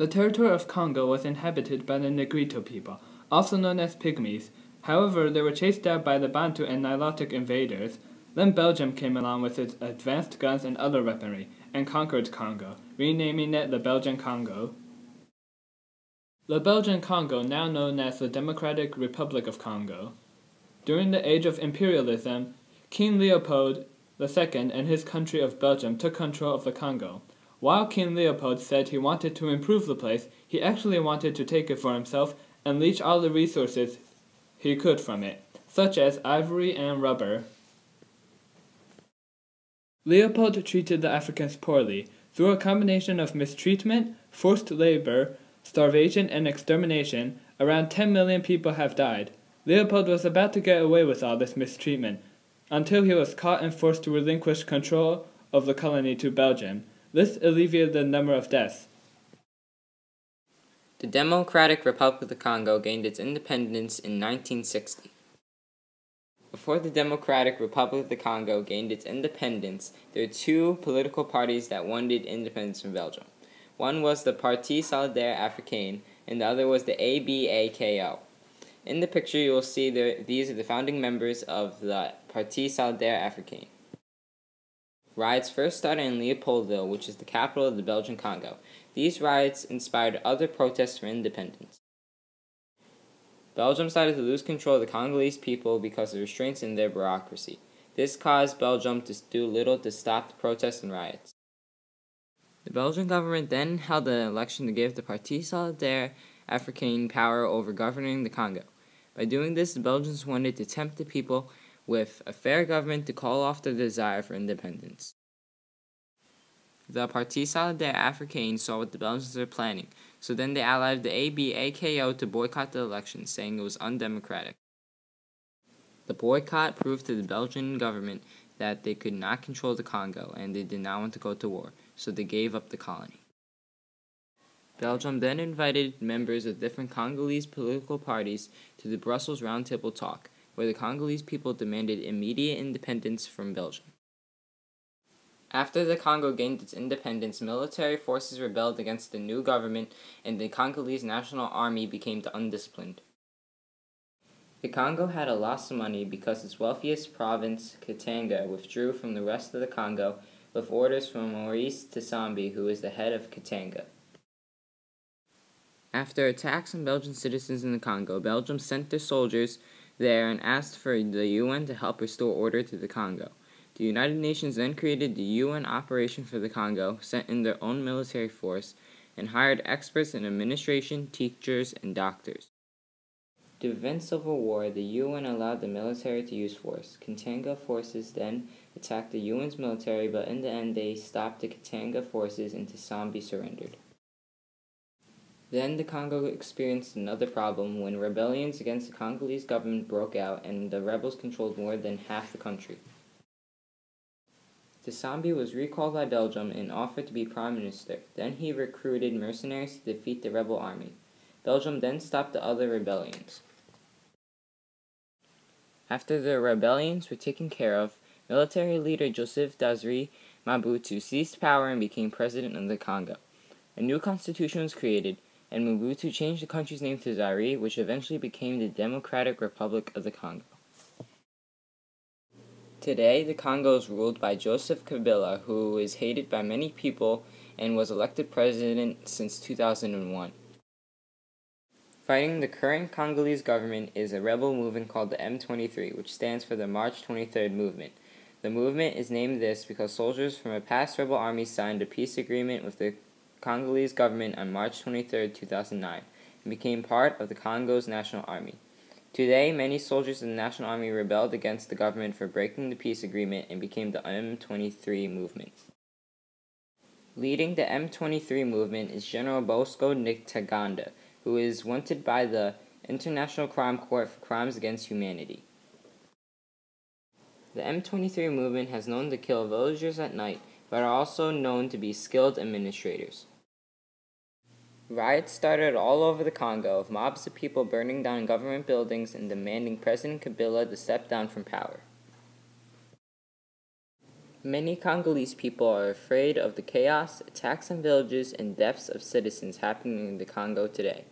The territory of Congo was inhabited by the Negrito people, also known as Pygmies. However, they were chased out by the Bantu and Nilotic invaders. Then Belgium came along with its advanced guns and other weaponry, and conquered Congo, renaming it the Belgian Congo. The Belgian Congo, now known as the Democratic Republic of Congo. During the age of imperialism, King Leopold II and his country of Belgium took control of the Congo. While King Leopold said he wanted to improve the place, he actually wanted to take it for himself and leech all the resources he could from it, such as ivory and rubber. Leopold treated the Africans poorly. Through a combination of mistreatment, forced labor, starvation, and extermination, around 10 million people have died. Leopold was about to get away with all this mistreatment, until he was caught and forced to relinquish control of the colony to Belgium. This alleviated the number of deaths. The Democratic Republic of the Congo gained its independence in 1960. Before the Democratic Republic of the Congo gained its independence, there were two political parties that wanted independence from Belgium. One was the Parti Solidaire Africain, and the other was the ABAKO. In the picture, you will see these are the founding members of the Parti Solidaire Africain. Riots first started in Leopoldville, which is the capital of the Belgian Congo. These riots inspired other protests for independence. Belgium started to lose control of the Congolese people because of restraints in their bureaucracy. This caused Belgium to do little to stop the protests and riots. The Belgian government then held an election to give the Parti Solidaire Africain power over governing the Congo. By doing this, the Belgians wanted to tempt the people with a fair government to call off their desire for independence. The Parti Solidaire Africain saw what the Belgians were planning, so then they allied the ABAKO to boycott the election, saying it was undemocratic. The boycott proved to the Belgian government that they could not control the Congo, and they did not want to go to war, so they gave up the colony. Belgium then invited members of different Congolese political parties to the Brussels Roundtable Talk, where the Congolese people demanded immediate independence from Belgium. After the Congo gained its independence, military forces rebelled against the new government, and the Congolese National Army became undisciplined. The Congo had a loss of money because its wealthiest province, Katanga, withdrew from the rest of the Congo with orders from Maurice Tsambi, who was the head of Katanga. After attacks on Belgian citizens in the Congo, Belgium sent their soldiers there and asked for the UN to help restore order to the Congo. The United Nations then created the UN Operation for the Congo, sent in their own military force, and hired experts in administration, teachers, and doctors. To prevent civil war, the UN allowed the military to use force. Katanga forces then attacked the UN's military, but in the end they stopped the Katanga forces and Tsambi surrendered. Then the Congo experienced another problem when rebellions against the Congolese government broke out and the rebels controlled more than half the country. Tsambi was recalled by Belgium and offered to be prime minister. Then he recruited mercenaries to defeat the rebel army. Belgium then stopped the other rebellions. After the rebellions were taken care of, military leader Joseph Dazri Mobutu seized power and became president of the Congo. A new constitution was created, and Mobutu changed the country's name to Zaire, which eventually became the Democratic Republic of the Congo. Today, the Congo is ruled by Joseph Kabila, who is hated by many people and was elected president since 2001. Fighting the current Congolese government is a rebel movement called the M23, which stands for the March 23rd Movement. The movement is named this because soldiers from a past rebel army signed a peace agreement with the Congolese government on March 23, 2009, and became part of the Congo's National Army. Today, many soldiers of the National Army rebelled against the government for breaking the peace agreement and became the M23 movement. Leading the M23 movement is General Bosco Ntaganda, who is wanted by the International Crime Court for crimes against humanity. The M23 movement has known to kill villagers at night, but are also known to be skilled administrators. Riots started all over the Congo, with mobs of people burning down government buildings and demanding President Kabila to step down from power. Many Congolese people are afraid of the chaos, attacks on villages, and deaths of citizens happening in the Congo today.